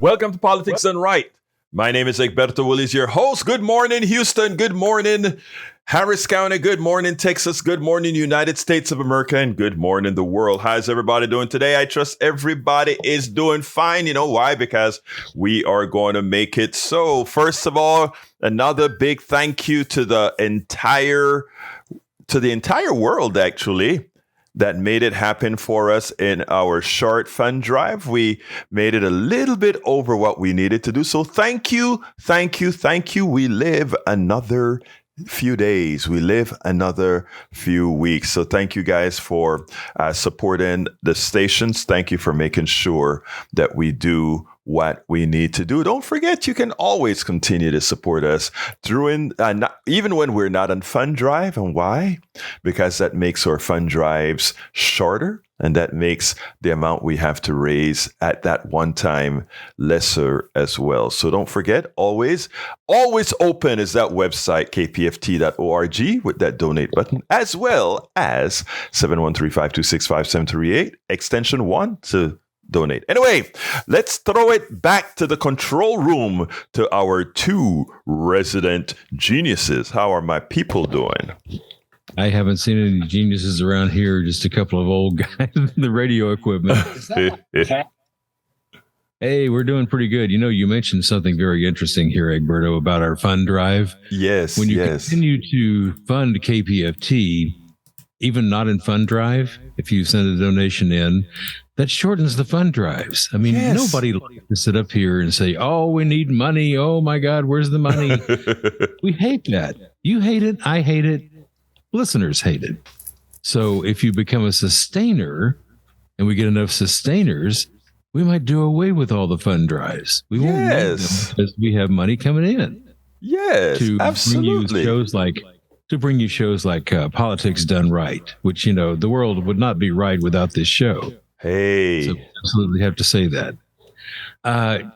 Welcome to Politics Done Right. My name is Egberto Willies, your host. Good morning, Houston. Good morning, Harris County. Good morning, Texas. Good morning, United States of America. And good morning, the world. How's everybody doing today? I trust everybody is doing fine. You know why? Because we are going to make it so. First of all, another big thank you to the entire world, actually, that made it happen for us in our short fund drive. We made it a little bit over what we needed to do. So thank you, thank you, thank you. We live another few days. We live another few weeks. So thank you guys for supporting the stations. Thank you for making sure that we do what we need to do. Don't forget, you can always continue to support us even when we're not on fund drive. And why? Because that makes our fund drives shorter, and that makes the amount we have to raise at that one time lesser as well. So don't forget, always open is that website, kpft.org, with that donate button, as well as 713-526-5738, extension 1 to donate. Anyway, let's throw it back to the control room to our two resident geniuses. How are my people doing? I haven't seen any geniuses around here, just a couple of old guys in the radio equipment. Hey, we're doing pretty good. You know, you mentioned something very interesting here, Egberto, about our fund drive. Yes, when you continue to fund KPFT, even not in fund drive, if you send a donation in, that shortens the fund drives. I mean, nobody likes to sit up here and say, oh, we need money. Oh, my God, where's the money? We hate that. You hate it. I hate it. Listeners hate it. So if you become a sustainer and we get enough sustainers, we might do away with all the fund drives. We won't need them because we have money coming in. Yes, to absolutely. Bring you shows like Politics Done Right, which, you know, the world would not be right without this show. Hey. So we absolutely have to say that.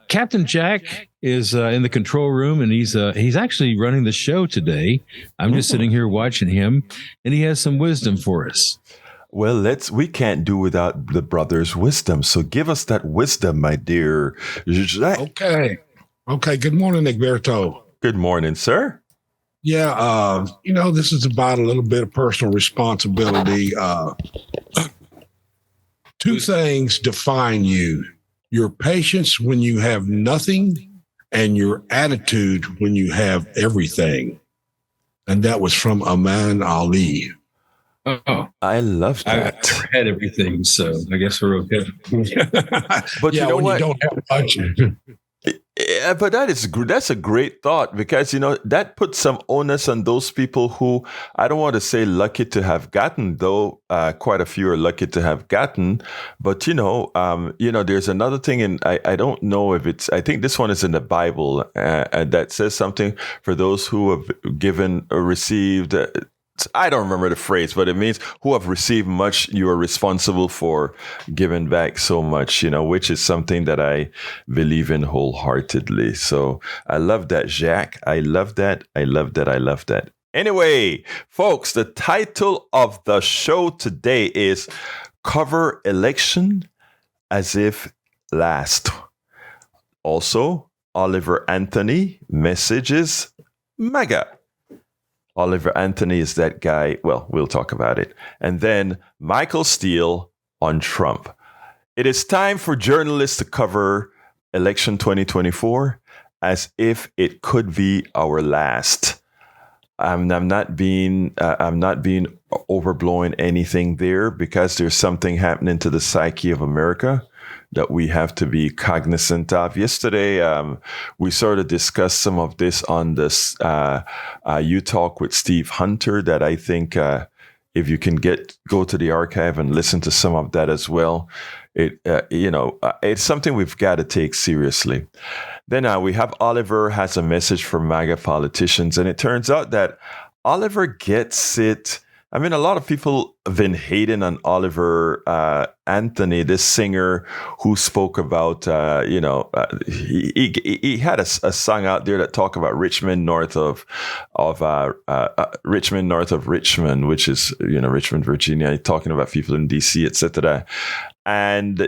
Captain Jack is in the control room, and he's actually running the show today. I'm just sitting here watching him, and he has some wisdom for us. Well, we can't do without the brother's wisdom. So give us that wisdom, my dear Jack. Okay. Good morning, Egberto. Good morning, sir. Yeah, this is about a little bit of personal responsibility. Two things define you: your patience when you have nothing, and your attitude when you have everything. And that was from Aman Ali. Oh, I love that. I've never had everything, so I guess we're okay. But yeah, you know what? You don't have much. Yeah, but that's a great thought, because, you know, that puts some onus on those people who, I don't want to say lucky to have gotten, though quite a few are lucky to have gotten. But, there's another thing, and I don't know if I think this one is in the Bible, that says something for those who have given or received. I don't remember the phrase, but it means who have received much, you are responsible for giving back so much, which is something that I believe in wholeheartedly. So I love that, Jacques. I love that. Anyway, folks, the title of the show today is Cover Election as If Last. Also, Oliver Anthony messages MAGA. Oliver Anthony is that guy. Well, we'll talk about it. And then Michael Steele on Trump. It is time for journalists to cover election 2024 as if it could be our last. I'm not being overblowing anything there, because there's something happening to the psyche of America that we have to be cognizant of. Yesterday, we sort of discussed some of this on this You Talk with Steve Hunter, that I think if you can go to the archive and listen to some of that as well, it's something we've got to take seriously. Then we have Oliver has a message for MAGA politicians, and it turns out that Oliver gets it. I mean, a lot of people have been hating on Oliver Anthony, this singer who spoke about, he had a song out there that talked about Richmond north of Richmond, which is, Richmond, Virginia, talking about people in DC, etc. And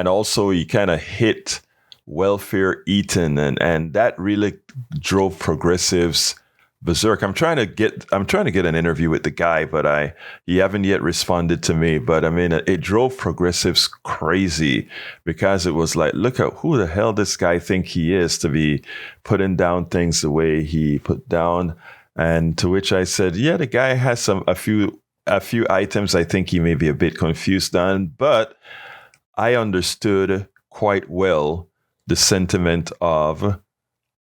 also he kind of hit welfare eaten, and that really drove progressives berserk. I'm trying to get an interview with the guy, but he haven't yet responded to me. But I mean, it drove progressives crazy because it was like, look at who the hell this guy think he is to be putting down things the way he put down. And to which I said, yeah, the guy has a few items I think he may be a bit confused on, but I understood quite well the sentiment of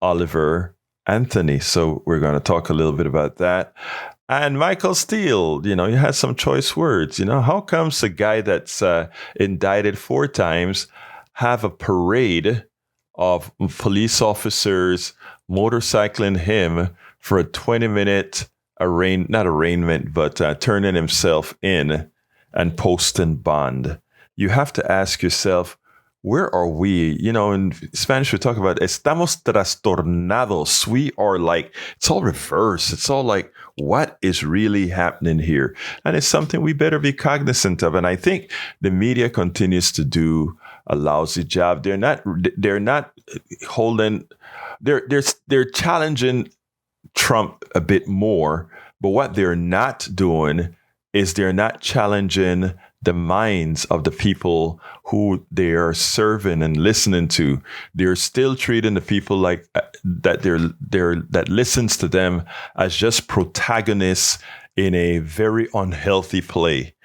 Oliver Anthony. So we're going to talk a little bit about that. And Michael Steele, you has some choice words. How comes a guy that's indicted 4 times have a parade of police officers motorcycling him for a 20-minute turning himself in and posting bond? You have to ask yourself, where are we? In Spanish, we talk about estamos trastornados. We are like, it's all reverse. It's all like, what is really happening here? And it's something we better be cognizant of. And I think the media continues to do a lousy job. They're not holding, they're challenging Trump a bit more, but what they're not doing is they're not challenging the minds of the people who they are serving and listening to. They're still treating the people like that listens to them as just protagonists in a very unhealthy play.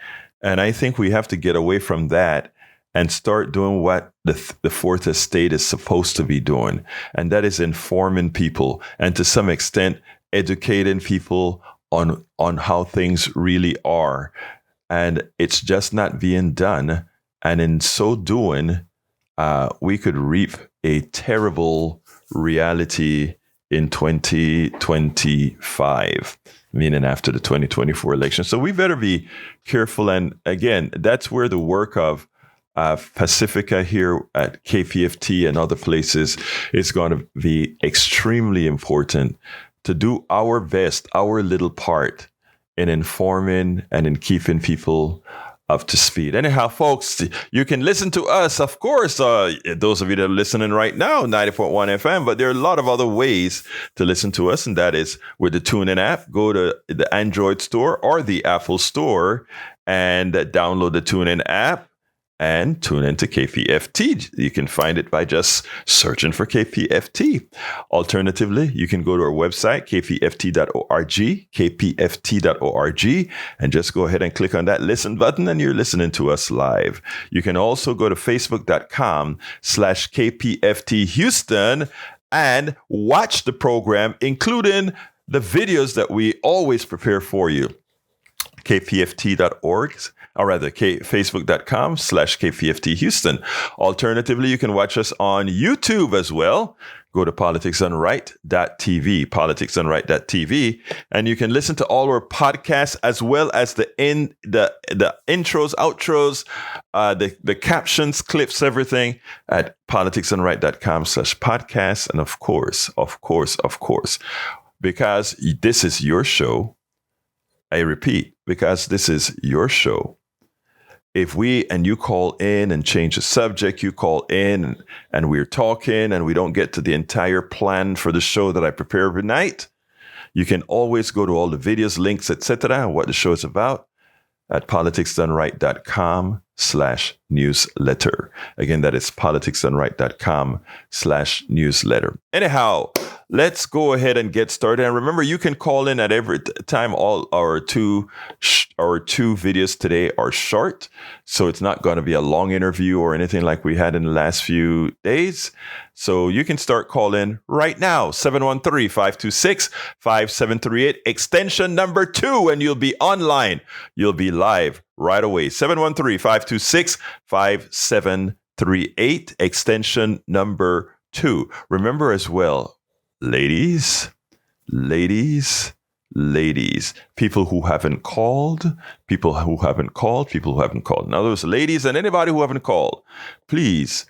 And I think we have to get away from that and start doing what the Fourth Estate is supposed to be doing. And that is informing people and to some extent educating people on how things really are. And it's just not being done. And in so doing, we could reap a terrible reality in 2025, meaning after the 2024 election. So we better be careful. And again, that's where the work of Pacifica here at KPFT and other places is going to be extremely important to do our best, our little part in informing and in keeping people up to speed. Anyhow, folks, you can listen to us, of course, those of you that are listening right now, 90.1 FM, but there are a lot of other ways to listen to us, and that is with the TuneIn app. Go to the Android store or the Apple store and download the TuneIn app and tune into KPFT. You can find it by just searching for KPFT. Alternatively, you can go to our website, kpft.org, and just go ahead and click on that listen button, and you're listening to us live. You can also go to facebook.com/KPFT Houston and watch the program, including the videos that we always prepare for you. KPFT.org, or rather facebook.com/KPFT Houston. Alternatively, you can watch us on YouTube as well. Go to politicsdoneright.tv, and you can listen to all our podcasts as well as the intros, outros, the captions, clips, everything at politicsdoneright.com/podcast. And of course, because this is your show, I repeat, because this is your show. If you call in and change the subject, you call in and we're talking and we don't get to the entire plan for the show that I prepare every night, you can always go to all the videos, links, etc., what the show is about at politicsdoneright.com/newsletter. Again, that is politicsdoneright.com/newsletter. Anyhow, let's go ahead and get started. And remember, you can call in at every time. All our two videos today are short, so it's not going to be a long interview or anything like we had in the last few days. So you can start calling right now, 713-526-5738, extension number 2, and you'll be online. You'll be live right away. 713-526-5738, extension number 2. Remember as well, ladies, people who haven't called. Now, those ladies and anybody who haven't called, please,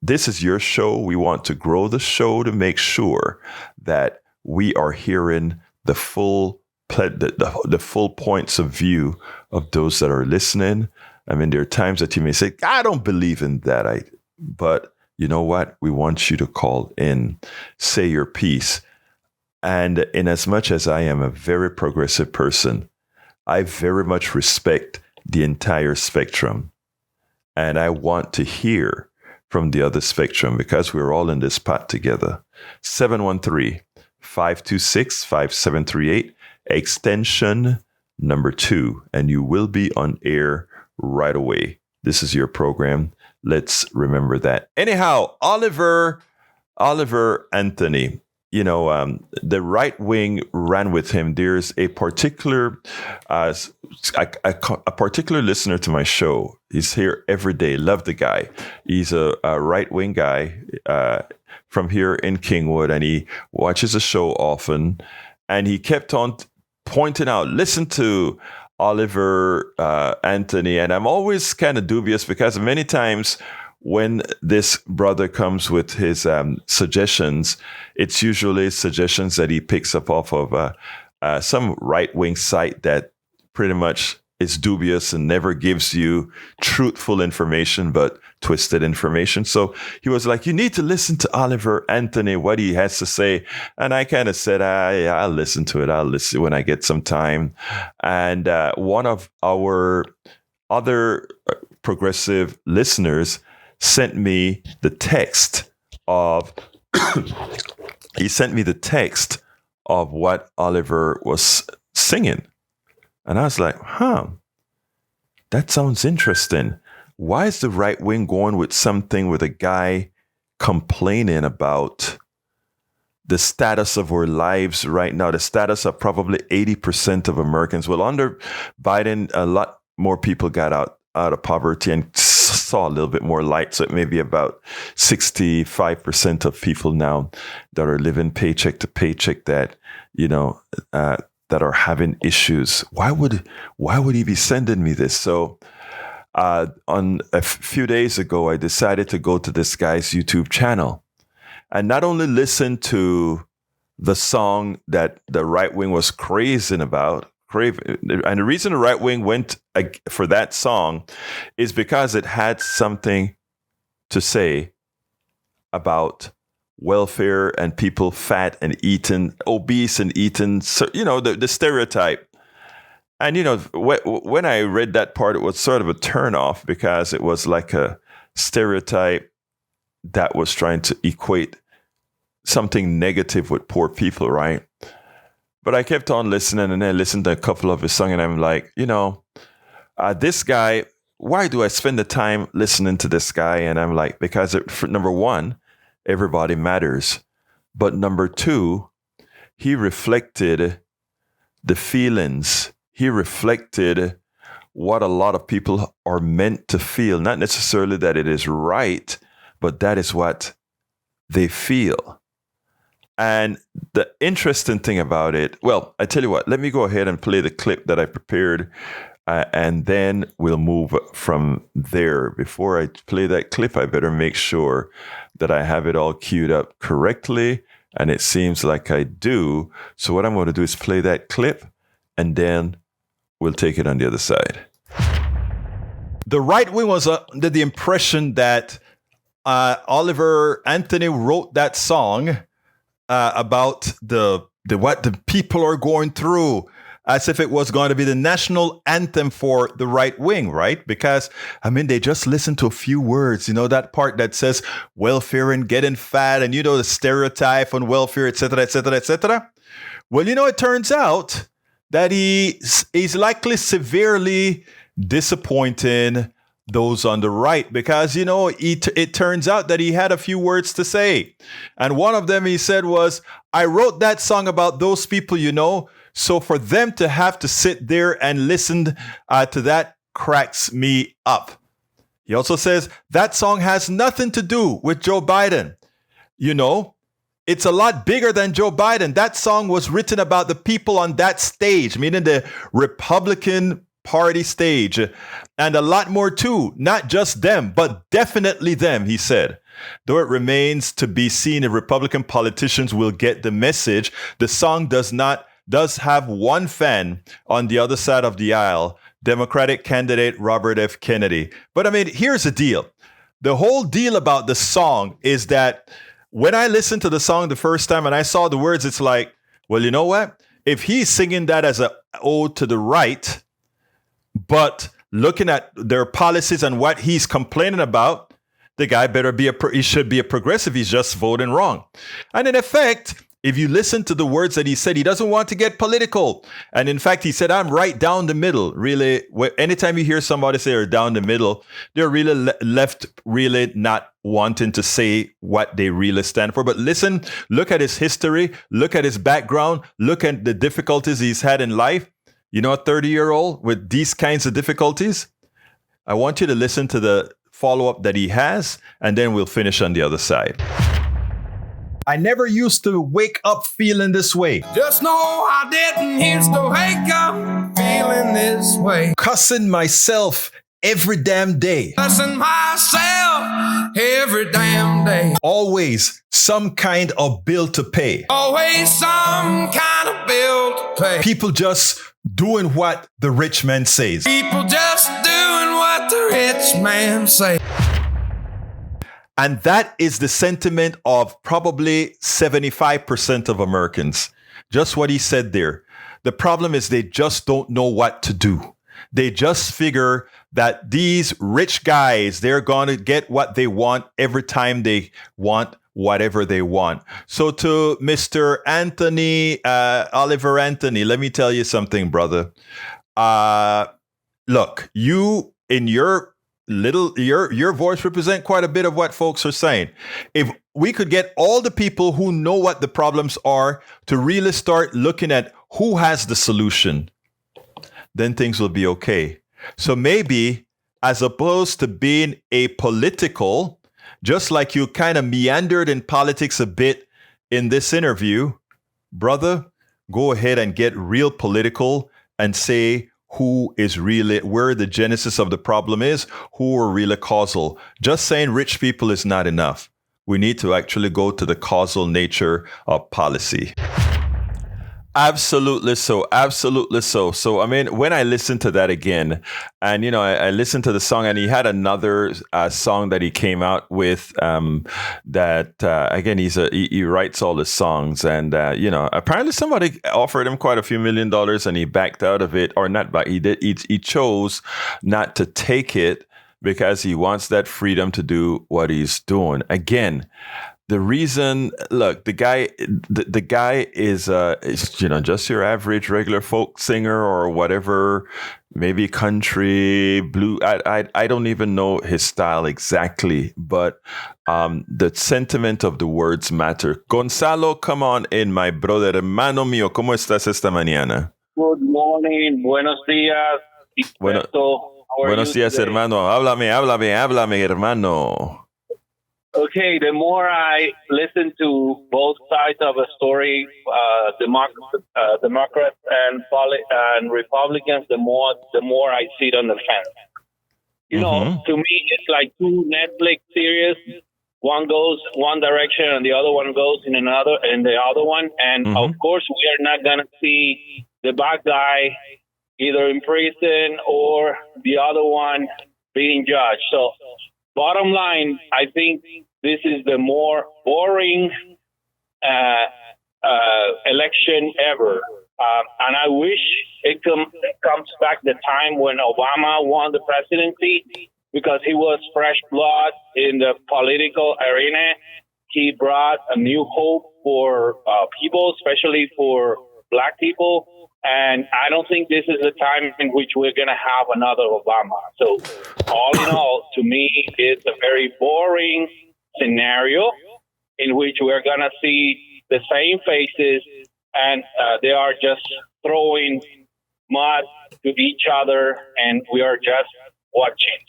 this is your show. We want to grow the show to make sure that we are hearing the full points of view of those that are listening. I mean, there are times that you may say, I don't believe in that, but you know what? We want you to call in, say your piece. And in as much as I am a very progressive person, I very much respect the entire spectrum. And I want to hear from the other spectrum because we're all in this pot together. 713-526-5738, extension number 2, and you will be on air right away. This is your program. Let's remember that. Anyhow, Oliver Anthony, the right wing ran with him. There's a particular particular listener to my show. He's here every day. Love the guy. He's a right wing guy from here in Kingwood, and he watches the show often. And he kept on pointing out, listen to Oliver Anthony. And I'm always kind of dubious because many times when this brother comes with his suggestions, it's usually suggestions that he picks up off of some right-wing site that pretty much is dubious and never gives you truthful information, but twisted information. So he was like, you need to listen to Oliver Anthony, what he has to say. And I kind of said, I'll listen to it. I'll listen when I get some time. And one of our other progressive listeners sent me the text of what Oliver was singing. And I was like, that sounds interesting. Why is the right wing going with something with a guy complaining about the status of our lives right now, the status of probably 80% of Americans? Well, under Biden, a lot more people got out of poverty and saw a little bit more light. So it may be about 65% of people now that are living paycheck to paycheck that, that are having issues. Why would he be sending me this? So on a few days ago, I decided to go to this guy's YouTube channel and not only listen to the song that the right wing was crazing about. And the reason the right wing went for that song is because it had something to say about welfare and people fat and eating, obese and eating, the stereotype. And, when I read that part, it was sort of a turnoff because it was like a stereotype that was trying to equate something negative with poor people, right? But I kept on listening, and I listened to a couple of his songs, and I'm like, this guy, why do I spend the time listening to this guy? And I'm like, because number one, everybody matters. But number two, he reflected the feelings. He reflected what a lot of people are meant to feel. Not necessarily that it is right, but that is what they feel. And the interesting thing about it, well, I tell you what, let me go ahead and play the clip that I prepared, and then we'll move from there. Before I play that clip, I better make sure that I have it all queued up correctly, and it seems like I do. So what I'm going to do is play that clip, and then we'll take it on the other side. The right wing was under the impression that Oliver Anthony wrote that song about the what the people are going through, as if it was going to be the national anthem for the right wing, right? Because, they just listen to a few words, that part that says welfare and getting fat and, the stereotype on welfare, et cetera, et cetera, et cetera. Well, it turns out that he's likely severely disappointing those on the right because, it turns out that he had a few words to say. And one of them he said was, I wrote that song about those people, so for them to have to sit there and listen to that cracks me up. He also says that song has nothing to do with Joe Biden. It's a lot bigger than Joe Biden. That song was written about the people on that stage, meaning the Republican Party stage, and a lot more too, not just them, but definitely them, he said. Though it remains to be seen if Republican politicians will get the message, the song does have one fan on the other side of the aisle, Democratic candidate Robert F. Kennedy. But here's the deal. the whole deal about the song is that when I listened to the song the first time and I saw the words, it's like, well, you know what? If he's singing that as an ode to the right, but looking at their policies and what he's complaining about, the guy better be he should be a progressive. He's just voting wrong. And in effect, if you listen to the words that he said, he doesn't want to get political. And in fact, he said, I'm right down the middle. Really, anytime you hear somebody say they're down the middle, they're really left really not wanting to say what they really stand for. But listen, look at his history, look at his background, look at the difficulties he's had in life. You know, a 30-year-old with these kinds of difficulties. I want you to listen to the follow-up that he has, and then we'll finish on the other side. I never used to wake up feeling this way. Just know I didn't used to wake up feeling this way. Cussing myself every damn day. Cussing myself every damn day. Always some kind of bill to pay. Always some kind of bill to pay. People just doing what the rich man says. People just doing what the rich man says. And that is the sentiment of probably 75% of Americans. Just what he said there. The problem is they just don't know what to do. They just figure that these rich guys, they're going to get what they want every time they want whatever they want. So to Mr. Anthony, Oliver Anthony, let me tell you something, brother. Look, you in your voice represent quite a bit of what folks are saying. If we could get all the people who know what the problems are to really start looking at who has the solution, then things will be okay. So maybe as opposed to being apolitical, just like you kind of meandered in politics a bit in this interview, brother, go ahead and get real political and say who is really, where the genesis of the problem is, who are really causal. Just saying rich people is not enough. We need to actually go to the causal nature of policy. Absolutely so. Absolutely so. So, I mean, when I listened to that again, and, you know, I listened to the song, and he had another song that he came out with again, he writes all the songs. And, you know, apparently somebody offered him quite a few $1 million and he backed out of it, or not, but he chose not to take it because he wants that freedom to do what he's doing. Again, the reason, look, the guy is you know, just your average regular folk singer or whatever, maybe country, blue. I don't even know his style exactly, but the sentiment of the words matter. Gonzalo, come on in, my brother, hermano mío. ¿Cómo estás esta mañana? Good morning. Buenos días. Buenos días, hermano. Háblame, hermano. Okay, the more I listen to both sides of a story, Democrats and Republicans, the more I sit on the fence. You know, to me, it's like two Netflix series. One goes one direction, and the other one goes in the other one. And of course, we are not gonna see the bad guy either in prison or the other one being judged. So, bottom line, I think this is the more boring election ever. And I wish it comes back the time when Obama won the presidency, because he was fresh blood in the political arena. He brought a new hope for people, especially for Black people. And I don't think this is the time in which we're going to have another Obama. So all in all, to me, it's a very boring scenario in which we're going to see the same faces, and they are just throwing mud to each other, and we are just watching.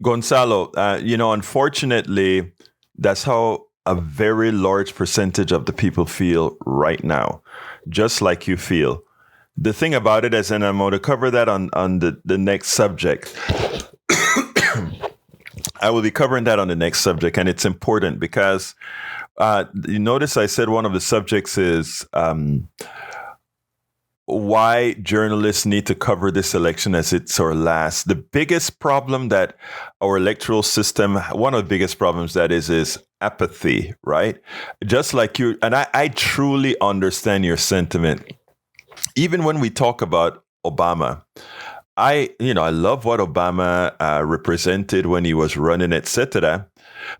Gonzalo, you know, unfortunately, that's how a very large percentage of the people feel right now, just like you feel. The thing about it is, and I'm going to cover that on the next subject. I will be covering that on the next subject, and it's important because you notice I said one of the subjects is why journalists need to cover this election as it's our last. The biggest problem that our electoral system, one of the biggest problems that is apathy, right? Just like you, and I truly understand your sentiment. Even when we talk about Obama, I love what Obama represented when he was running, etc.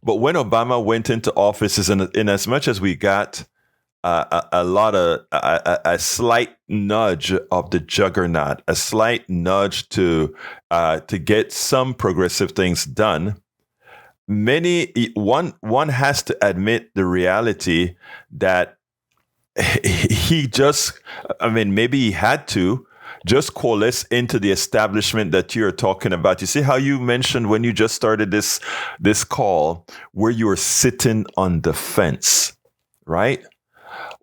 But when Obama went into office, in as much as we got a slight nudge of the juggernaut, a slight nudge to get some progressive things done. One has to admit the reality that maybe he had to just coalesce into the establishment that you're talking about. You see how you mentioned when you just started this call where you were sitting on the fence, right?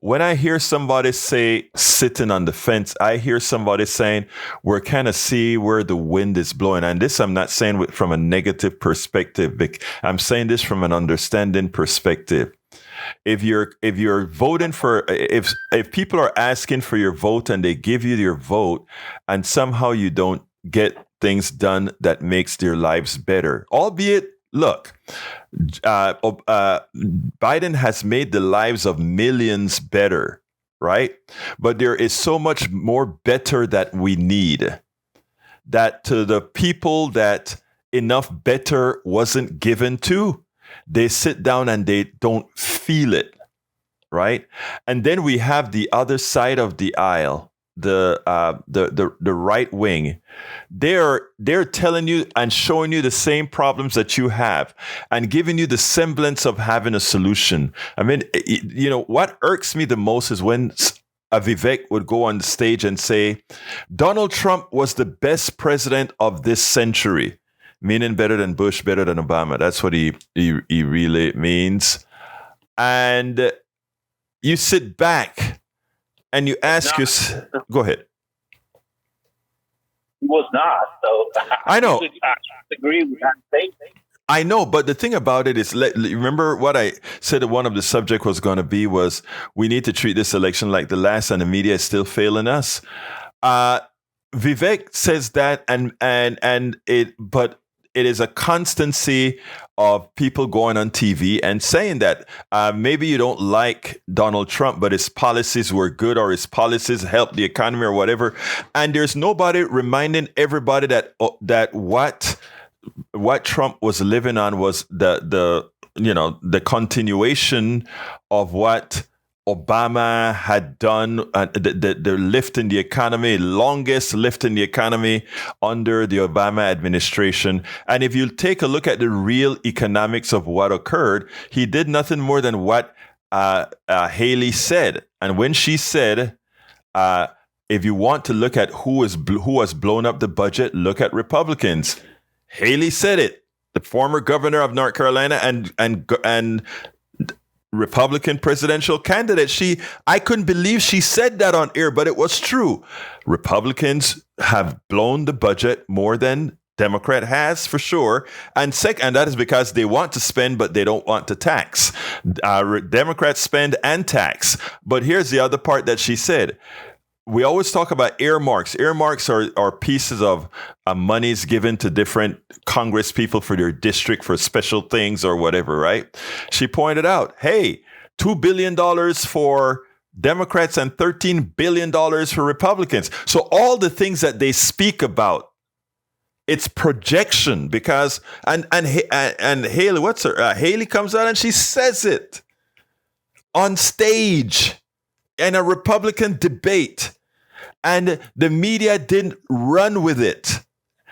When I hear somebody say sitting on the fence, I hear somebody saying we're kind of see where the wind is blowing. And this I'm not saying from a negative perspective. I'm saying this from an understanding perspective. If you're voting for, if people are asking for your vote and they give you your vote and somehow you don't get things done that makes their lives better, albeit, look, Biden has made the lives of millions better, right? But there is so much more better that we need. That to the people that enough better wasn't given to, they sit down and they don't feel it, right? And then we have the other side of the aisle, the right wing. They're telling you and showing you the same problems that you have and giving you the semblance of having a solution. I mean, what irks me the most is when a Vivek would go on the stage and say, Donald Trump was the best president of this century, meaning better than Bush, better than Obama. That's what he really means. And you sit back and you ask yourself, go ahead. He was not. So I know. I agree with that statement. I know, but the thing about it is, remember what I said that one of the subject was going to be was we need to treat this election like the last, and the media is still failing us. Vivek says that, but it is a constancy of people going on TV and saying that maybe you don't like Donald Trump, but his policies were good or his policies helped the economy or whatever. And there's nobody reminding everybody that what Trump was living on was the continuation of what Obama had done, the lift in the economy, longest lift in the economy under the Obama administration. And if you take a look at the real economics of what occurred, he did nothing more than what Haley said. And when she said, if you want to look at who has blown up the budget, look at Republicans. Haley said it, the former governor of North Carolina and Republican presidential candidate. I couldn't believe she said that on air, but it was true. Republicans have blown the budget more than Democrat has, for sure. And that is because they want to spend, but they don't want to tax. Democrats spend and tax. But here's the other part that she said. We always talk about earmarks. Earmarks are pieces of monies given to different Congress people for their district for special things or whatever, right? She pointed out, hey, $2 billion for Democrats and $13 billion for Republicans. So all the things that they speak about, it's projection because and Haley, Haley comes out and she says it on stage in a Republican debate, and the media didn't run with it.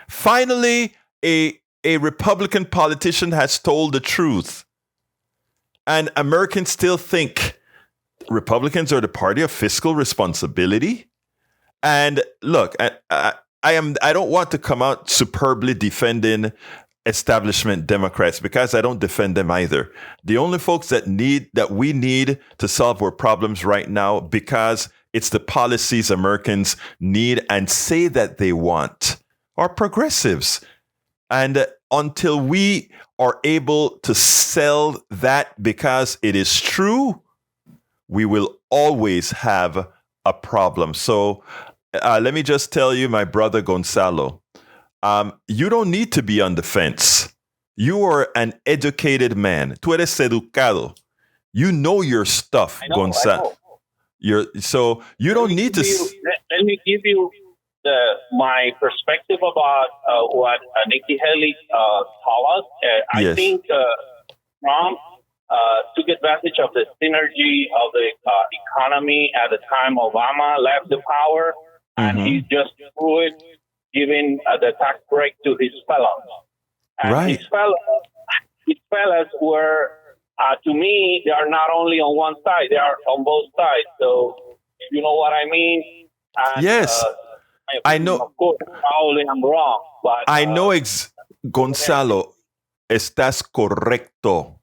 Finally, a Republican politician has told the truth, and Americans still think Republicans are the party of fiscal responsibility. And look, I don't want to come out superbly defending establishment Democrats because I don't defend them either. The only folks that we need to solve our problems right now, because it's the policies Americans need and say that they want, are progressives. And until we are able to sell that because it is true, we will always have a problem. So let me just tell you, my brother Gonzalo, you don't need to be on the fence. You are an educated man. Tú eres educado. You know your stuff, Gonzalo. So you don't need to. Let me give you my perspective about what Nikki Haley told us. I think Trump took advantage of the synergy of the economy at the time Obama left the power, and he just threw it, giving the tax break to his fellows. And his fellows were, to me, they are not only on one side, they are on both sides. So, you know what I mean? And, yes. I know. Of course, probably I'm wrong. But, I know, Gonzalo, estás correcto.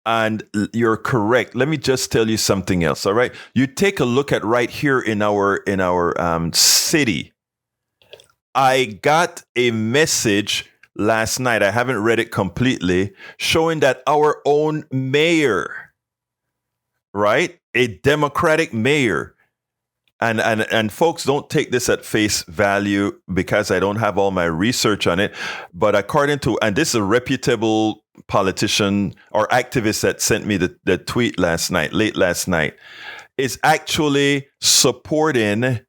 And you're correct. Let me just tell you something else. All right. You take a look at right here in our city. I got a message last night. I haven't read it completely, showing that our own mayor, right? A Democratic mayor. And folks, don't take this at face value because I don't have all my research on it. But according to, and this is a reputable politician or activist that sent me the tweet late last night, is actually supporting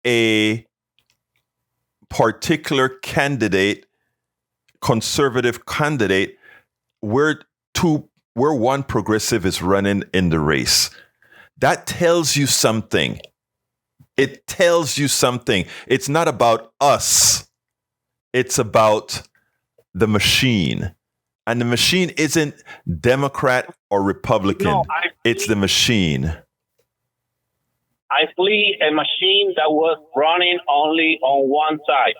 a particular candidate, conservative candidate, where one progressive is running in the race. That tells you something. It tells you something. It's not about us. It's about the machine. And the machine isn't Democrat or Republican. No, it's the machine. I flee a machine that was running only on one side.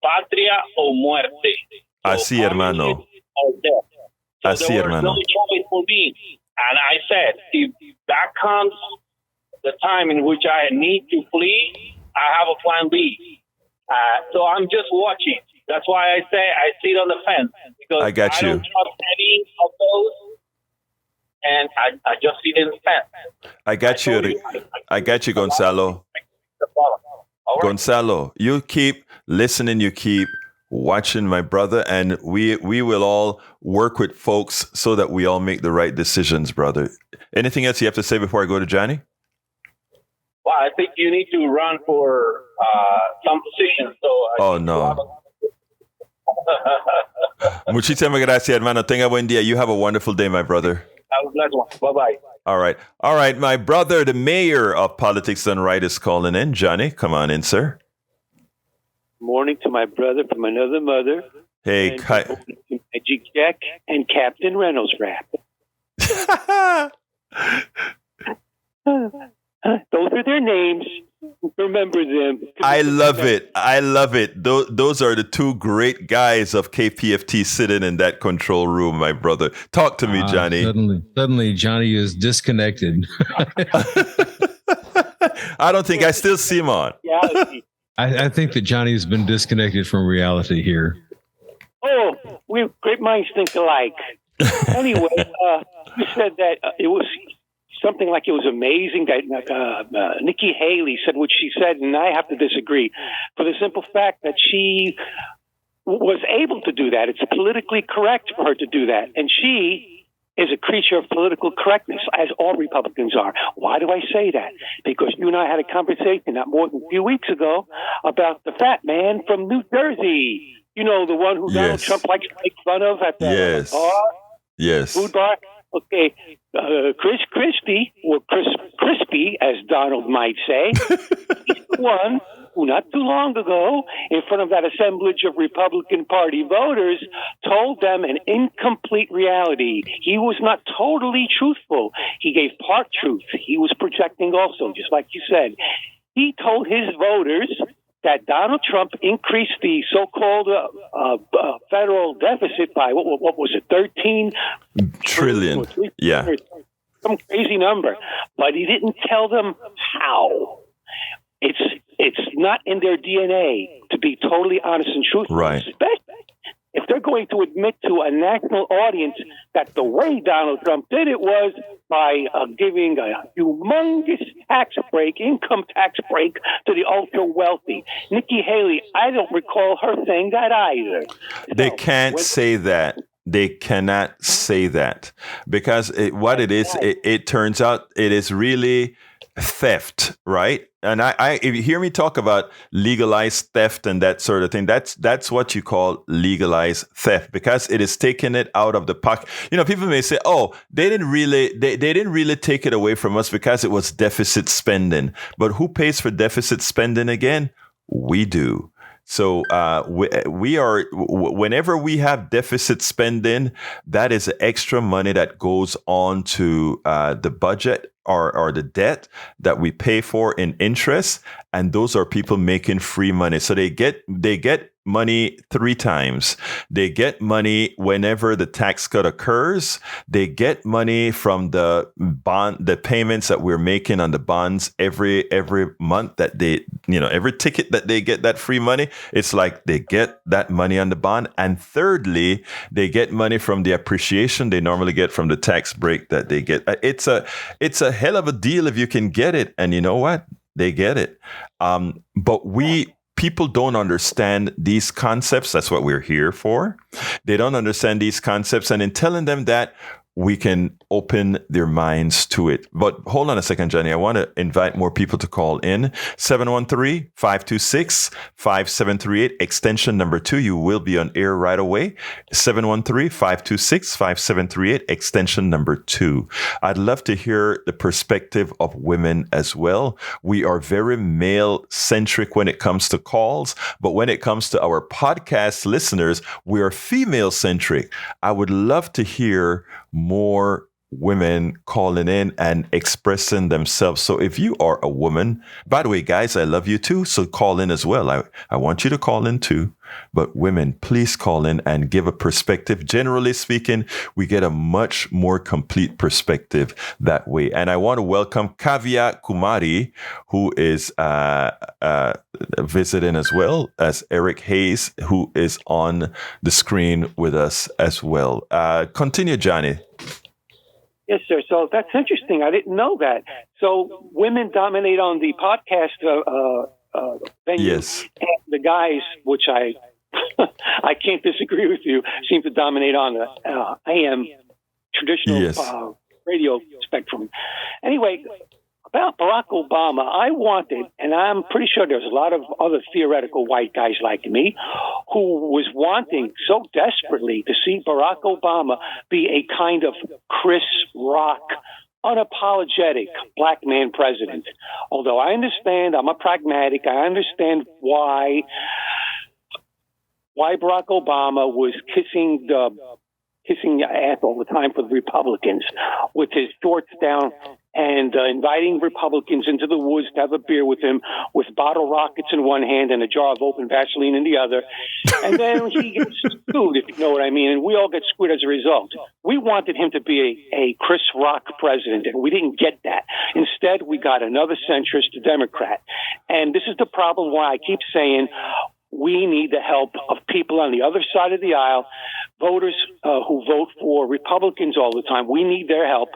Patria o muerte. So así, hermano. So así, there was hermano. no choice for me. And I said, if that comes the time in which I need to flee, I have a plan B. So I'm just watching. That's why I say I sit on the fence. Because I got you. don't trust any of those. And I just sit in the fence. I got you, Gonzalo. Right. Gonzalo, you keep listening, you keep watching, my brother, and we will all work with folks so that we all make the right decisions, brother. Anything else you have to say before I go to Johnny? Well, I think you need to run for some position. So no. Muchísimas gracias, hermano. Tenga buen día. You have a wonderful day, my brother. Have a blessed one. Bye-bye. All right. My brother, the mayor of Politics Done Right, is calling in. Johnny, come on in, sir. Morning to my brother from another mother. Hey, Magic Jack and Captain Reynolds rap. Those are their names. Remember them. I love it. Those are the two great guys of KPFT sitting in that control room, my brother. Talk to me, Johnny. Suddenly, Johnny is disconnected. I don't think I still see him on. I think that Johnny's been disconnected from reality here. Oh, we great minds think alike. Anyway, you said that it was something like it was amazing that Nikki Haley said what she said, and I have to disagree for the simple fact that she was able to do that. It's politically correct for her to do that, and she is a creature of political correctness, as all Republicans are. Why do I say that? Because you and I had a conversation not more than a few weeks ago about the fat man from New Jersey. You know, the one who Donald Trump likes to make fun of at the bar? Food bar? Okay, Chris Christie, or Chris Crispy, as Donald might say, he's the one who not too long ago, in front of that assemblage of Republican Party voters, told them an incomplete reality. He was not totally truthful. He gave part truth. He was projecting also, just like you said. He told his voters that Donald Trump increased the so-called federal deficit by, what was it, 13 trillion. Yeah. Some crazy number. But he didn't tell them how. It's not in their DNA to be totally honest and truthful. Right. Especially if they're going to admit to a national audience that the way Donald Trump did it was by giving a humongous income tax break to the ultra wealthy. Nikki Haley, I don't recall her saying that either. They can't say that. They cannot say that because it turns out it is really theft, right? And if you hear me talk about legalized theft and that sort of thing, that's what you call legalized theft because it is taking it out of the pocket. People may say, "Oh, they didn't really take it away from us because it was deficit spending." But who pays for deficit spending again? We do. So we are, whenever we have deficit spending, that is extra money that goes on to the budget or the debt that we pay for in interest. And those are people making free money. So they get money 3 times. They get money whenever the tax cut occurs. They get money from the payments that we're making on the bonds every month that they, every ticket that they get that free money, it's like they get that money on the bond. And thirdly, they get money from the appreciation they normally get from the tax break that they get. It's a hell of a deal if you can get it. And you know what? They get it. But people don't understand these concepts. That's what we're here for. They don't understand these concepts. And in telling them that, we can open their minds to it. But hold on a second, Johnny. I want to invite more people to call in. 713-526-5738, extension number 2. You will be on air right away. 713-526-5738, extension number 2. I'd love to hear the perspective of women as well. We are very male-centric when it comes to calls, but when it comes to our podcast listeners, we are female-centric. I would love to hear more women calling in and expressing themselves. So if you are a woman, by the way, guys, I love you too. So call in as well. I want you to call in too. But women, please call in and give a perspective. Generally speaking, we get a much more complete perspective that way. And I want to welcome Kavya Kumari, who is visiting as well as Eric Hayes, who is on the screen with us as well. Continue, Johnny. Yes, sir. So that's interesting. I didn't know that. So women dominate on the podcast venue. Yes. And the guys, which I can't disagree with you, seem to dominate on the AM traditional radio spectrum. Anyway, about Barack Obama, I wanted, and I'm pretty sure there's a lot of other theoretical white guys like me who was wanting so desperately to see Barack Obama be a kind of Chris Rock, unapologetic black man president. Although I understand, I'm a pragmatic, I understand why Barack Obama was kissing ass all the time for the Republicans with his shorts down and inviting Republicans into the woods to have a beer with him with bottle rockets in one hand and a jar of open Vaseline in the other. And then he gets screwed, if you know what I mean, and we all get screwed as a result. We wanted him to be a Chris Rock president, and we didn't get that. Instead, we got another centrist Democrat. And this is the problem why I keep saying we need the help of people on the other side of the aisle, voters who vote for Republicans all the time. We need their help.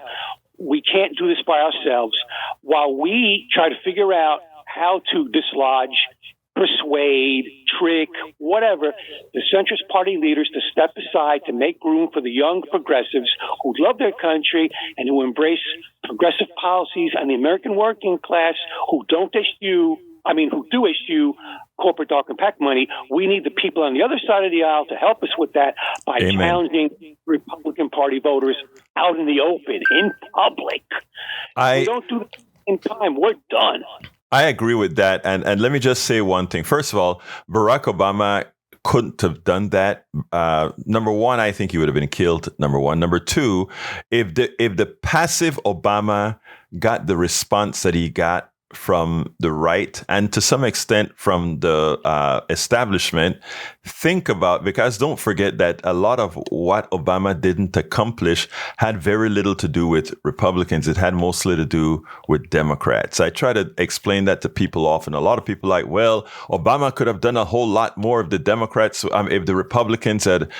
We can't do this by ourselves. While we try to figure out how to dislodge, persuade, trick, whatever, the centrist party leaders to step aside to make room for the young progressives who love their country and who embrace progressive policies, and the American working class who do issue corporate dark and PAC money. We need the people on the other side of the aisle to help us with that by challenging Republican Party voters out in the open, in public. If we don't do that in time, we're done. I agree with that. And let me just say one thing. First of all, Barack Obama couldn't have done that. Number one, I think he would have been killed. Number one. Number two, if the passive Obama got the response that he got from the right and to some extent from the establishment think about, because don't forget that a lot of what Obama didn't accomplish had very little to do with Republicans. It had mostly to do with Democrats. I try to explain that to people often. A lot of people are like, well, Obama could have done a whole lot more if the Democrats, if the Republicans had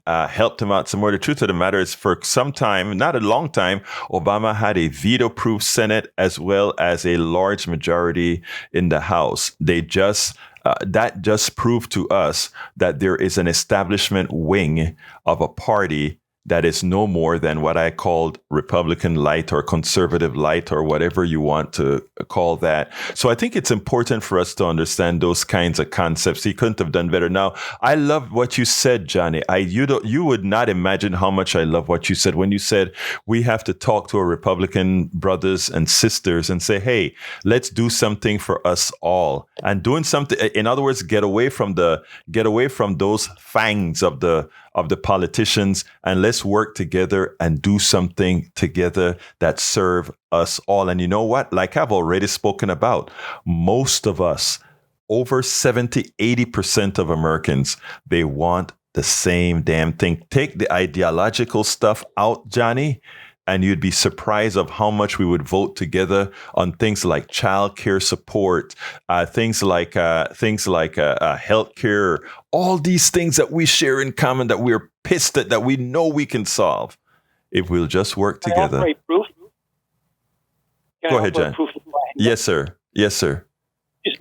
helped him out some more. The truth of the matter is, for some time, not a long time, Obama had a veto-proof Senate as well as a large majority in the House. They just that just proved to us that there is an establishment wing of a party that is no more than what I called Republican light or conservative light or whatever you want to call that. So I think it's important for us to understand those kinds of concepts. He couldn't have done better. Now, I love what you said, Johnny. You would not imagine how much I love what you said when you said we have to talk to our Republican brothers and sisters and say, hey, let's do something for us all. And doing something, in other words, get away from those fangs of the politicians, and let's work together and do something together that serve us all. And you know what? Like I've already spoken about, most of us, over 80% of Americans, they want the same damn thing. Take the ideological stuff out, Johnny, and you'd be surprised of how much we would vote together on things like child care support, things like health care, all these things that we share in common that we're pissed at, that we know we can solve if we'll just work together. Go ahead, Jan. Yes, sir. Yes, sir. You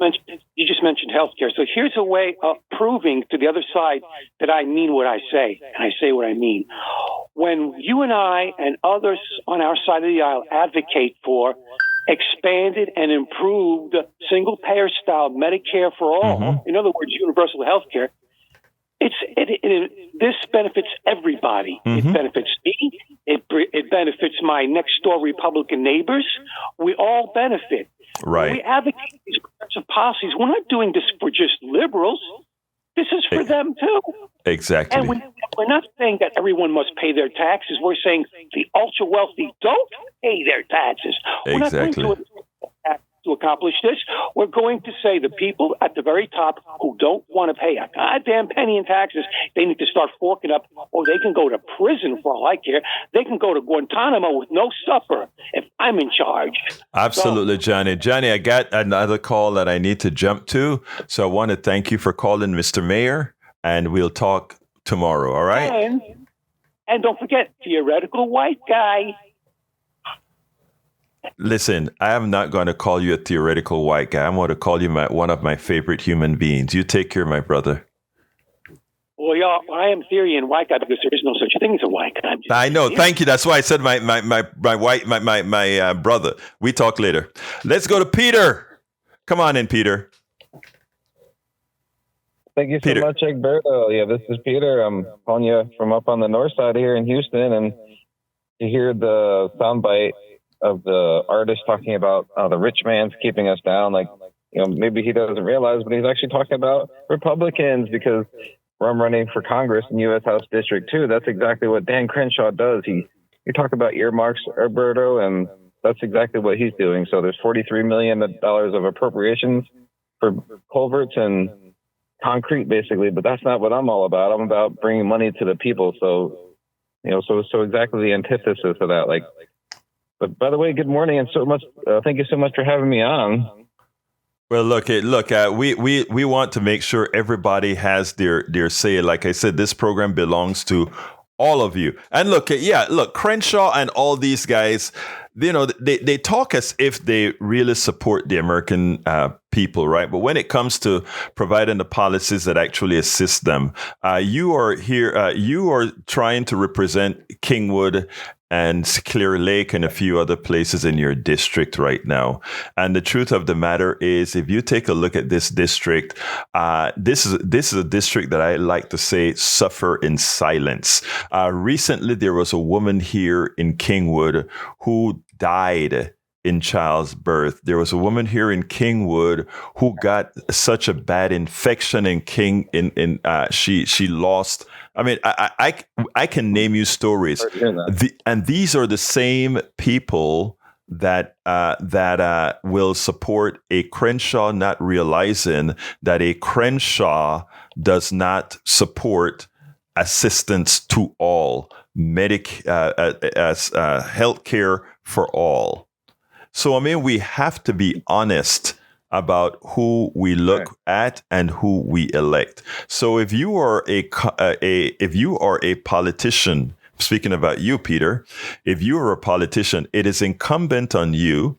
just mentioned healthcare. So here's a way of proving to the other side that I mean what I say, and I say what I mean. When you and I and others on our side of the aisle advocate for expanded and improved single-payer style Medicare for all, in other words, universal health care, this benefits everybody. It benefits me. It benefits my next-door Republican neighbors. We all benefit. Right. When we advocate these progressive policies, we're not doing this for just liberals. This is for them, too. Exactly. And we're not saying that everyone must pay their taxes. We're saying the ultra-wealthy don't pay their taxes. We're not going to accomplish this. We're going to say the people at the very top who don't want to pay a goddamn penny in taxes, they need to start forking up, or they can go to prison for all I care. They can go to Guantanamo with no supper if I'm in charge. Absolutely, so, Johnny. Johnny, I got another call that I need to jump to. So I want to thank you for calling, Mr. Mayor, and we'll talk tomorrow, all right? And don't forget, theoretical white guy. Listen, I am not going to call you a theoretical white guy. I'm going to call you one of my favorite human beings. You take care, my brother. Well, yeah, I am theory and white guy because there is no such thing as a white guy. I know. Thank you. That's why I said my brother. We talk later. Let's go to Peter. Come on in, Peter. Thank you so much, Egberto. Yeah, this is Peter. I'm calling you from up on the north side here in Houston, and you hear the soundbite of the artist talking about the rich man's keeping us down. Like, you know, maybe he doesn't realize, but he's actually talking about Republicans, because where I'm running for Congress in U.S. House District 2, that's exactly what Dan Crenshaw does. You talk about earmarks, Alberto, and that's exactly what he's doing. So there's $43 million of appropriations for culverts and concrete, basically, but that's not what I'm all about. I'm about bringing money to the people. So, you know, so exactly the antithesis of that. Like, but by the way, good morning, and so much. Thank you so much for having me on. Well, look. We want to make sure everybody has their say. Like I said, this program belongs to all of you. And look, Crenshaw and all these guys, you know, they talk as if they really support the American people, right? But when it comes to providing the policies that actually assist them, you are here. You are trying to represent Kingwood and Clear Lake and a few other places in your district right now. And the truth of the matter is, if you take a look at this district, this is a district that I like to say suffer in silence. Recently, there was a woman here in Kingwood who died in child's birth. There was a woman here in Kingwood who got such a bad infection she lost. I mean, I can name you stories. And these are the same people that will support a Crenshaw, not realizing that a Crenshaw does not support assistance to all, health care for all. So, I mean, we have to be honest about who we look at and who we elect. So, if you are if you are a politician, speaking about you, Peter, if you are a politician, it is incumbent on you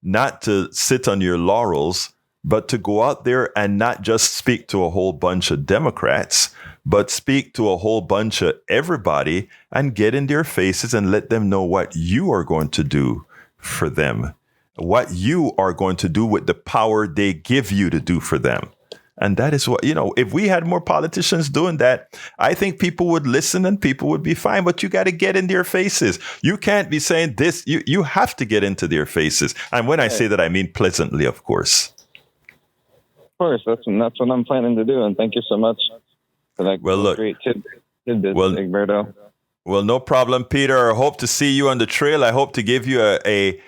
not to sit on your laurels, but to go out there and not just speak to a whole bunch of Democrats, but speak to a whole bunch of everybody and get in their faces and let them know what you are going to do for them, what you are going to do with the power they give you to do for them. And that is what, if we had more politicians doing that, I think people would listen and people would be fine. But you got to get in their faces. You can't be saying this. You have to get into their faces. And when I say that, I mean pleasantly, of course. Of course, that's what I'm planning to do. And thank you so much for that great tidbit, Egberto. Well, no problem, Peter. I hope to see you on the trail. I hope to give you a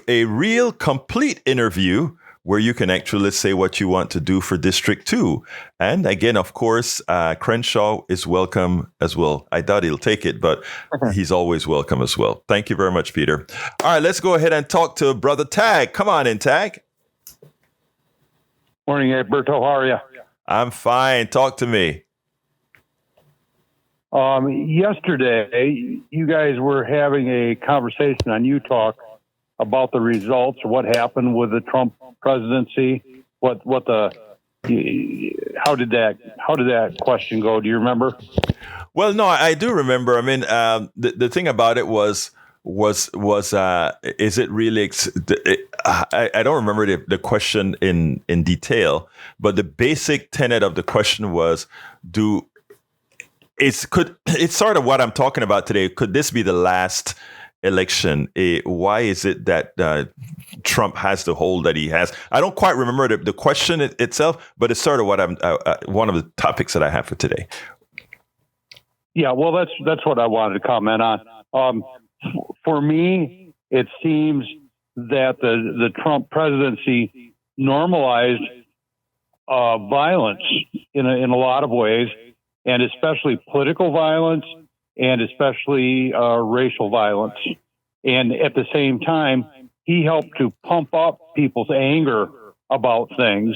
real complete interview where you can actually say what you want to do for District 2. And again, of course, Crenshaw is welcome as well. I doubt he'll take it, but he's always welcome as well. Thank you very much, Peter. All right, let's go ahead and talk to Brother Tag. Come on in, Tag. Morning, Egberto. How are you? I'm fine. Talk to me. Yesterday, you guys were having a conversation on U-Talk about the results, what happened with the Trump presidency, how did that question go? Do you remember? Well, no, I do remember. I mean, the thing about it was is it really? I don't remember the question in detail, but the basic tenet of the question was: it's sort of what I'm talking about today. Could this be the last election? Why is it that Trump has the hold that he has? I don't quite remember the question itself, but it's sort of what I'm one of the topics that I have for today. Yeah, well, that's what I wanted to comment on. For me, it seems that the Trump presidency normalized violence in a lot of ways, and especially political violence, and especially racial violence. And at the same time, he helped to pump up people's anger about things.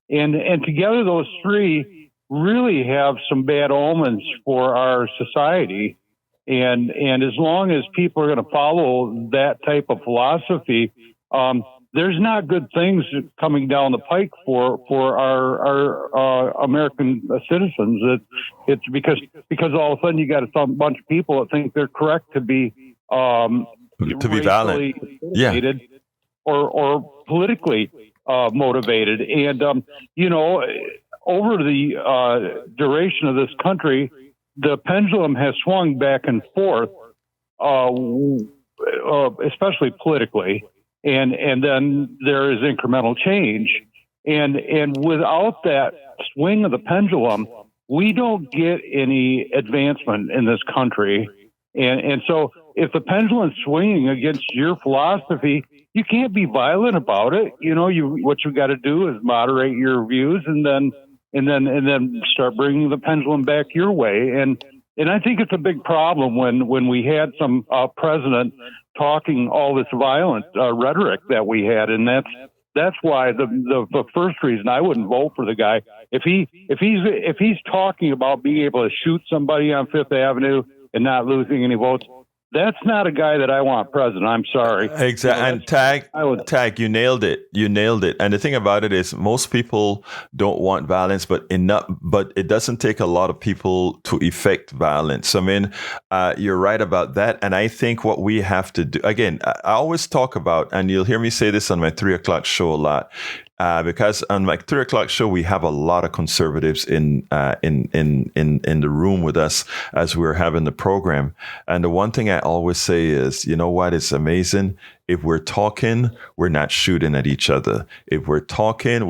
And together, those three really have some bad omens for our society. And as long as people are going to follow that type of philosophy, there's not good things coming down the pike for our American citizens. It's because all of a sudden you got a bunch of people that think they're correct to be violent, motivated, or politically motivated. And over the duration of this country, the pendulum has swung back and forth, especially politically. And then there is incremental change. And without that swing of the pendulum, we don't get any advancement in this country. And so if the pendulum's swinging against your philosophy, you can't be violent about it. What you got to do is moderate your views and then start bringing the pendulum back your way. And I think it's a big problem when we had some president talking all this violent rhetoric that we had, and that's why the first reason I wouldn't vote for the guy. If he's talking about being able to shoot somebody on Fifth Avenue and not losing any votes, that's not a guy that I want president. I'm sorry. Exactly. And Tag, you nailed it. You nailed it. And the thing about it is most people don't want violence, but it doesn't take a lot of people to effect violence. I mean, you're right about that. And I think what we have to do, again, I always talk about, and you'll hear me say this on my 3 o'clock show a lot, because on my 3 o'clock show, we have a lot of conservatives in the room with us as we're having the program. And the one thing I always say is, you know what? It's amazing. If we're talking, we're not shooting at each other. If we're talking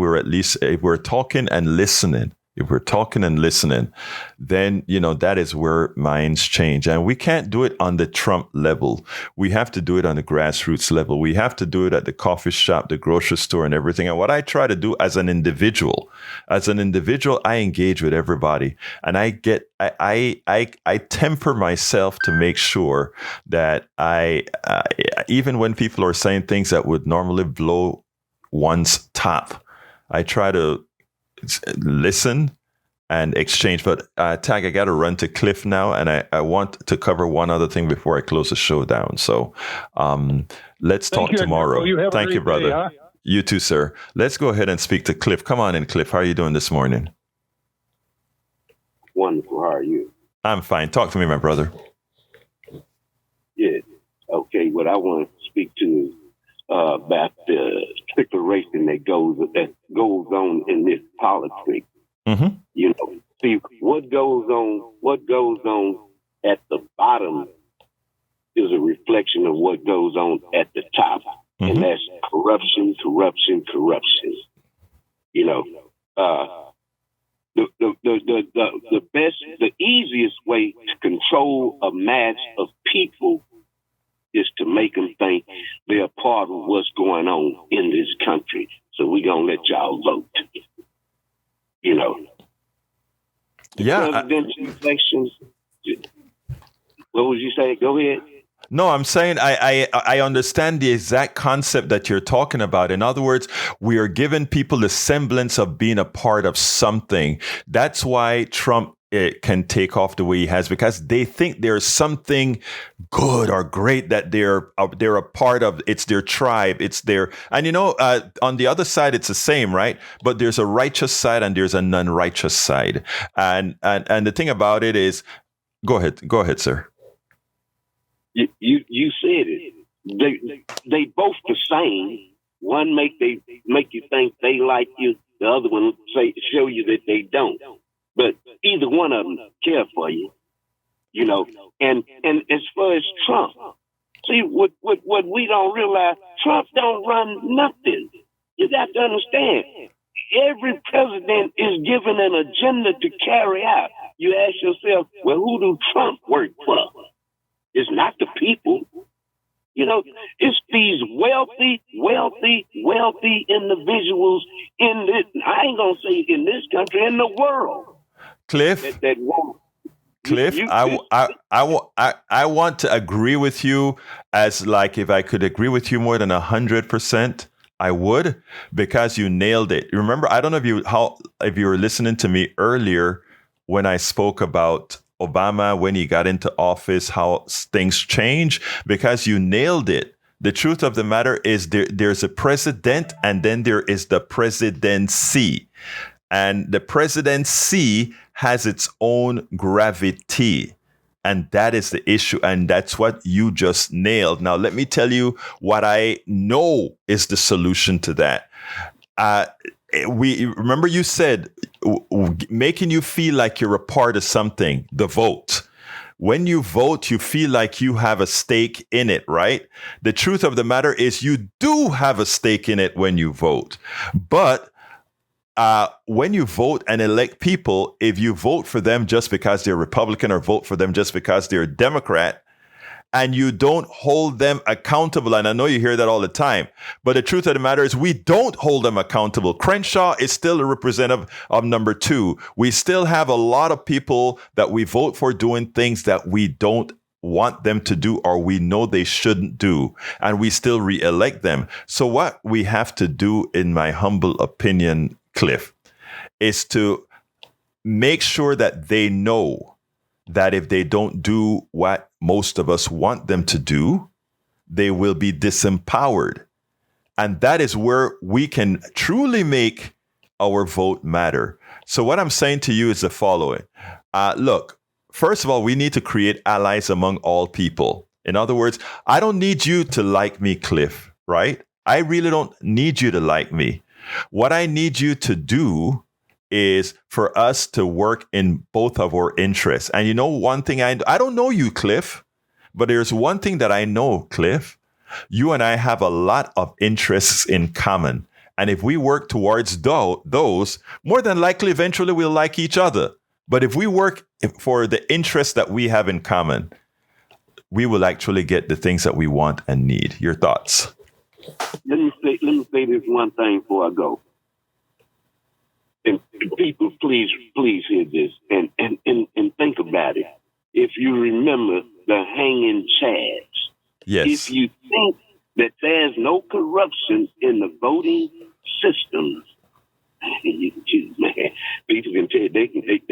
and listening, if we're talking and listening, then, that is where minds change. And we can't do it on the Trump level. We have to do it on the grassroots level. We have to do it at the coffee shop, the grocery store, and everything. And what I try to do as an individual, I engage with everybody, and I temper myself to make sure that even when people are saying things that would normally blow one's top, I try to listen and exchange. But Tag, I got to run to Cliff now, and I want to cover one other thing before I close the show down. So let's talk tomorrow. Thank you, brother. Day, huh? You too, sir. Let's go ahead and speak to Cliff. Come on in, Cliff. How are you doing this morning? Wonderful. How are you? I'm fine. Talk to me, my brother. Yeah. Okay. What I want to speak to is about the speculation that goes on in this politics. Mm-hmm. See what goes on at the bottom is a reflection of what goes on at the top, mm-hmm. and that's corruption. The easiest way to control a mass of people is to make them think they're part of what's going on in this country. So we're going to let y'all vote. Yeah. Presidential elections. What would you say? Go ahead. No, I'm saying I understand the exact concept that you're talking about. In other words, we are giving people the semblance of being a part of something. That's why Trump can take off the way he has, because they think there's something good or great that they're a part of. It's their tribe. It's their, and on the other side, it's the same, right? But there's a righteous side and there's a non-righteous side. And the thing about it is, go ahead, sir. You said it. They both the same. One make you think they like you. The other one show you that they don't. But either one of them care for you, And as far as Trump, see what we don't realize, Trump don't run nothing. You got to understand. Every president is given an agenda to carry out. You ask yourself, well, who do Trump work for? It's not the people. It's these wealthy individuals in this, I ain't going to say in this country, in the world. Cliff, I want to agree with you, as like if I could agree with you more than 100%, I would, because you nailed it. Remember, I don't know if you were listening to me earlier when I spoke about Obama when he got into office, how things change, because you nailed it. The truth of the matter is there's a president and then there is the presidency. And the presidency has its own gravity. And that is the issue. And that's what you just nailed. Now, let me tell you what I know is the solution to that. Remember you said making you feel like you're a part of something, the vote. When you vote, you feel like you have a stake in it, right? The truth of the matter is you do have a stake in it when you vote. But when you vote and elect people, if you vote for them just because they're Republican or vote for them just because they're Democrat, and you don't hold them accountable, and I know you hear that all the time, but the truth of the matter is we don't hold them accountable. Crenshaw is still a representative of number 2. We still have a lot of people that we vote for doing things that we don't want them to do or we know they shouldn't do, and we still re-elect them. So what we have to do, in my humble opinion, Cliff, is to make sure that they know that if they don't do what most of us want them to do, they will be disempowered. And that is where we can truly make our vote matter. So what I'm saying to you is the following. Look, first of all, we need to create allies among all people. In other words, I don't need you to like me, Cliff, right? I really don't need you to like me. What I need you to do is for us to work in both of our interests. And you know, one thing I don't know you, Cliff, but there's one thing that I know, Cliff. You and I have a lot of interests in common. And if we work towards those, more than likely, eventually we'll like each other. But if we work for the interests that we have in common, we will actually get the things that we want and need. Your thoughts? Let me say this one thing before I go. And people, please hear this and think about it. If you remember the hanging chads, yes. If you think that there's no corruption in the voting systems, man, people can tell they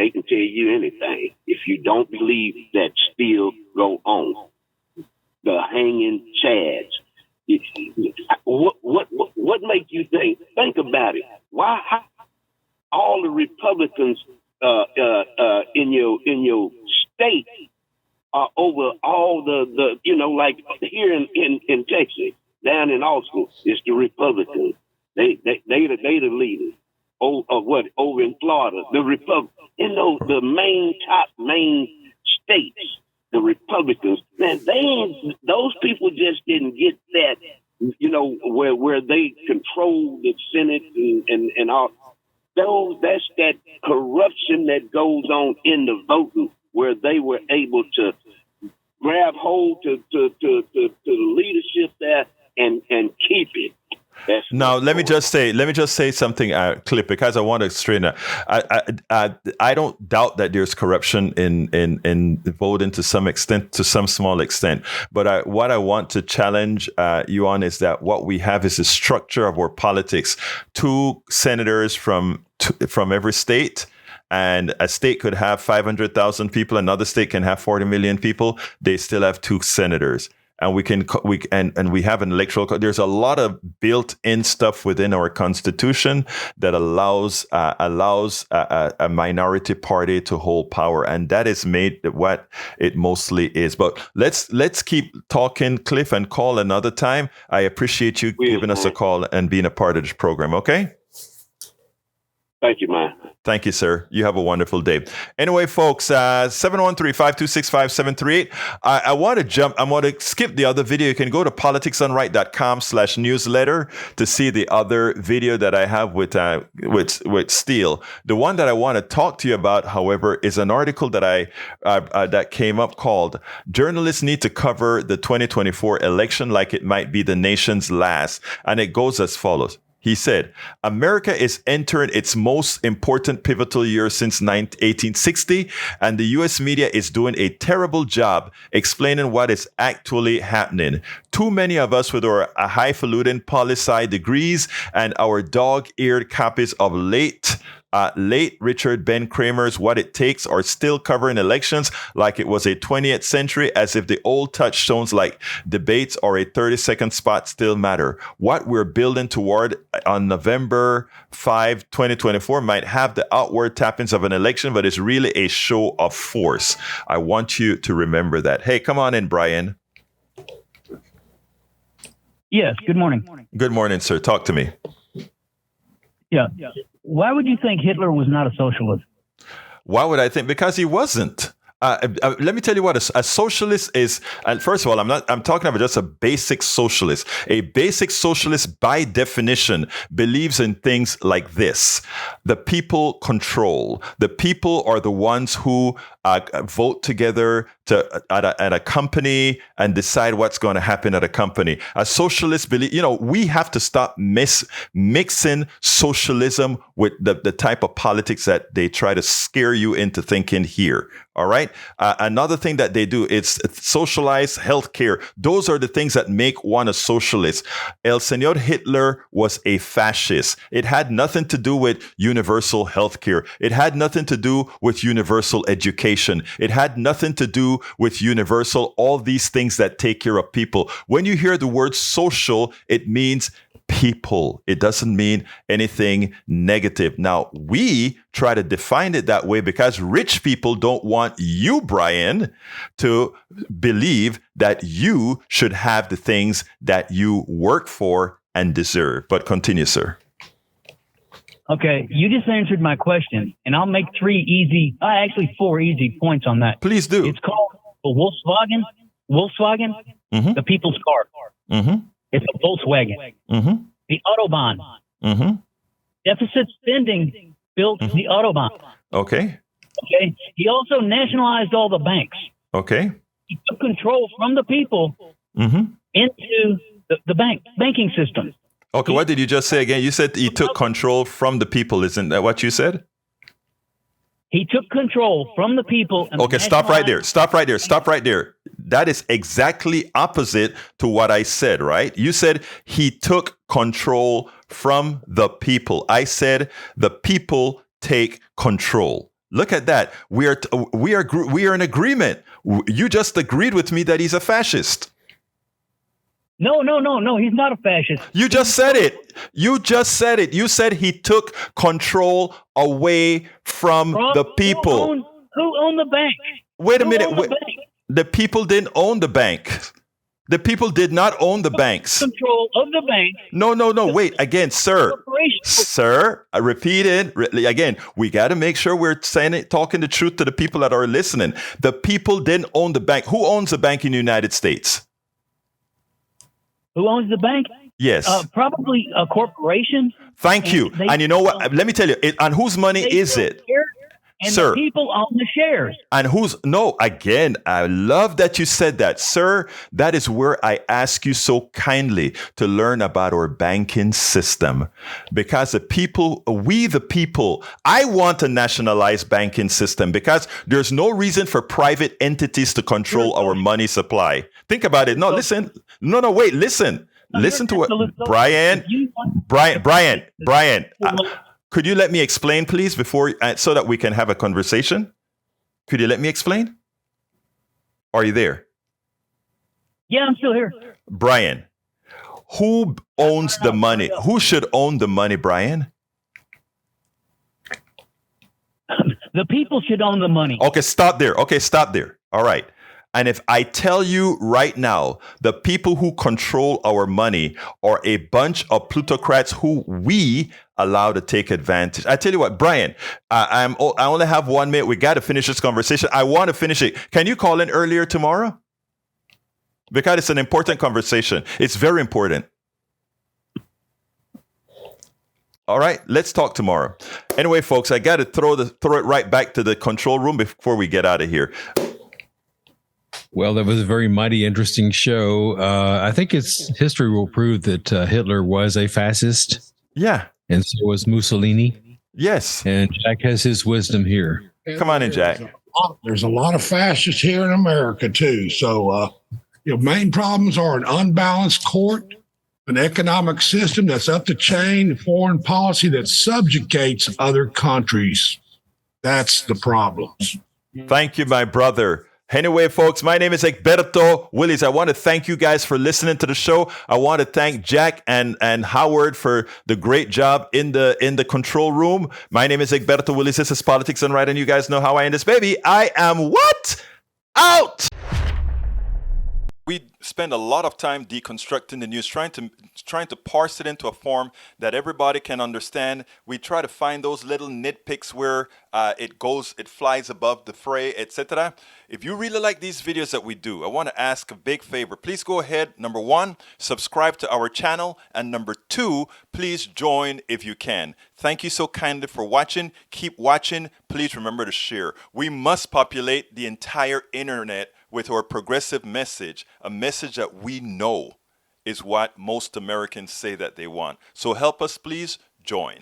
can tell you anything. If you don't believe that still go on, the hanging chads. What make you think about it? Why all the Republicans in your state are over all the like here in Texas, down in Austin, it's the Republicans. They the leaders. Over in Florida, the the main states, the Republicans, man, those people just didn't get that, where they control the Senate and all. That's that corruption that goes on in the voting, where they were able to grab hold to the leadership there and keep it. Now, let me just say something, Clip, because I want to straighten out. I don't doubt that there's corruption in voting to some extent, to some small extent. But what I want to challenge you on is that what we have is the structure of our politics. 2 senators from every state. And a state could have 500,000 people. Another state can have 40 million people. They still have 2 senators. And we have an electoral. There's a lot of built-in stuff within our Constitution that allows a minority party to hold power, and that is made what it mostly is. But let's keep talking, Cliff, and call another time. I appreciate you giving us a call and being a part of this program. Okay. Thank you, man. Thank you, sir. You have a wonderful day. Anyway, folks, 713-526-5738. I want to skip the other video. You can go to politicsdoneright.com/newsletter to see the other video that I have with Steele. The one that I want to talk to you about, however, is an article that that came up called "Journalists Need to Cover the 2024 Election Like It Might Be the Nation's Last." And it goes as follows. He said, America is entering its most important pivotal year since 1860, and the U.S. media is doing a terrible job explaining what is actually happening. Too many of us with our highfalutin poli-sci degrees and our dog-eared copies of late Richard Ben Kramer's What It Takes are still covering elections like it was a 20th century, as if the old touchstones like debates or a 30-second spot still matter. What we're building toward on November 5, 2024 might have the outward tappings of an election, but it's really a show of force. I want you to remember that. Hey, come on in, Brian. Yes, good morning. Good morning, sir. Talk to me. Yeah. Why would you think Hitler was not a socialist? Why would I think? Because he wasn't. Let me tell you what a socialist is. And first of all, I'm talking about just a basic socialist. A basic socialist, by definition, believes in things like this: the people control. The people are the ones who vote together at a company and decide what's going to happen at a company. A socialist believe, we have to stop mixing socialism with the type of politics that they try to scare you into thinking here. All right. Another thing that they do is socialize healthcare. Those are the things that make one a socialist. El Señor Hitler was a fascist. It had nothing to do with universal healthcare. It had nothing to do with universal education. It had nothing to do with universal, all these things that take care of people. When you hear the word social, it means people. It doesn't mean anything negative. Now, we try to define it that way because rich people don't want you, Brian, to believe that you should have the things that you work for and deserve. But continue, sir. Okay, you just answered my question, and I'll make 4 easy points on that. Please do. It's called the Volkswagen, mm-hmm. the people's car. Mm-hmm. It's a Volkswagen. Mm-hmm. The Autobahn, Mm-hmm. Deficit spending built the Autobahn. Okay. Okay. He also nationalized all the banks. Okay. He took control from the people into the banking system. Okay. What did you just say again? You said he took control from the people. Isn't that what you said? He took control from the people. And okay, stop right there. Stop right there. Stop right there. That is exactly opposite to what I said, right? You said he took control from the people. I said the people take control. Look at that. We are in agreement. You just agreed with me that he's a fascist. No. He's not a fascist. You just said it. You just said it. You said he took control away from the people. Who owned the bank? Wait a minute. The people didn't own the bank. The people did not own the banks. Control of the bank. No. Wait, again, sir. Sir, I repeat it. Again, we got to make sure we're talking the truth to the people that are listening. The people didn't own the bank. Who owns the bank in the United States? Who owns the bank? Yes. Probably a corporation. Thank you. And you know what? Let me tell you, on whose money is it? And sir, the people own the shares. And again, I love that you said that. Sir, that is where I ask you so kindly to learn about our banking system. Because we the people, I want a nationalized banking system because there's no reason for private entities to control our money supply. Think about it. No, listen. No, wait, listen. Listen to what Brian. Could you let me explain, please, so that we can have a conversation? Could you let me explain? Are you there? Yeah, I'm still here. Brian, who owns the money? Who should own the money, Brian? The people should own the money. Okay, stop there. All right. And if I tell you right now, the people who control our money are a bunch of plutocrats who we allow to take advantage. I tell you what, Brian, I only have 1 minute. We got to finish this conversation. I want to finish it. Can you call in earlier tomorrow? Because it's an important conversation. It's very important. All right, let's talk tomorrow. Anyway, folks, I got to throw it right back to the control room before we get out of here. Well, that was a very mighty interesting show. I think history will prove that Hitler was a fascist. Yeah. And so was Mussolini. Yes. And Jack has his wisdom here. Come on in, Jack. There's a lot of fascists here in America, too. So, main problems are an unbalanced court, an economic system that's up the chain, foreign policy that subjugates other countries. That's the problems. Thank you, my brother. Anyway, folks, my name is Egberto Willis. I want to thank you guys for listening to the show. I want to thank Jack and Howard for the great job in the control room. My name is Egberto Willis. This is Politics and Right, and you guys know how I end this baby. I am what? Out! We spend a lot of time deconstructing the news, trying to parse it into a form that everybody can understand. We try to find those little nitpicks where it flies above the fray, etc. If you really like these videos that we do, I want to ask a big favor. Please go ahead, number 1, subscribe to our channel, and number 2, please join if you can. Thank you so kindly for watching. Keep watching. Please remember to share. We must populate the entire internet with our progressive message, a message that we know is what most Americans say that they want. So help us, please join.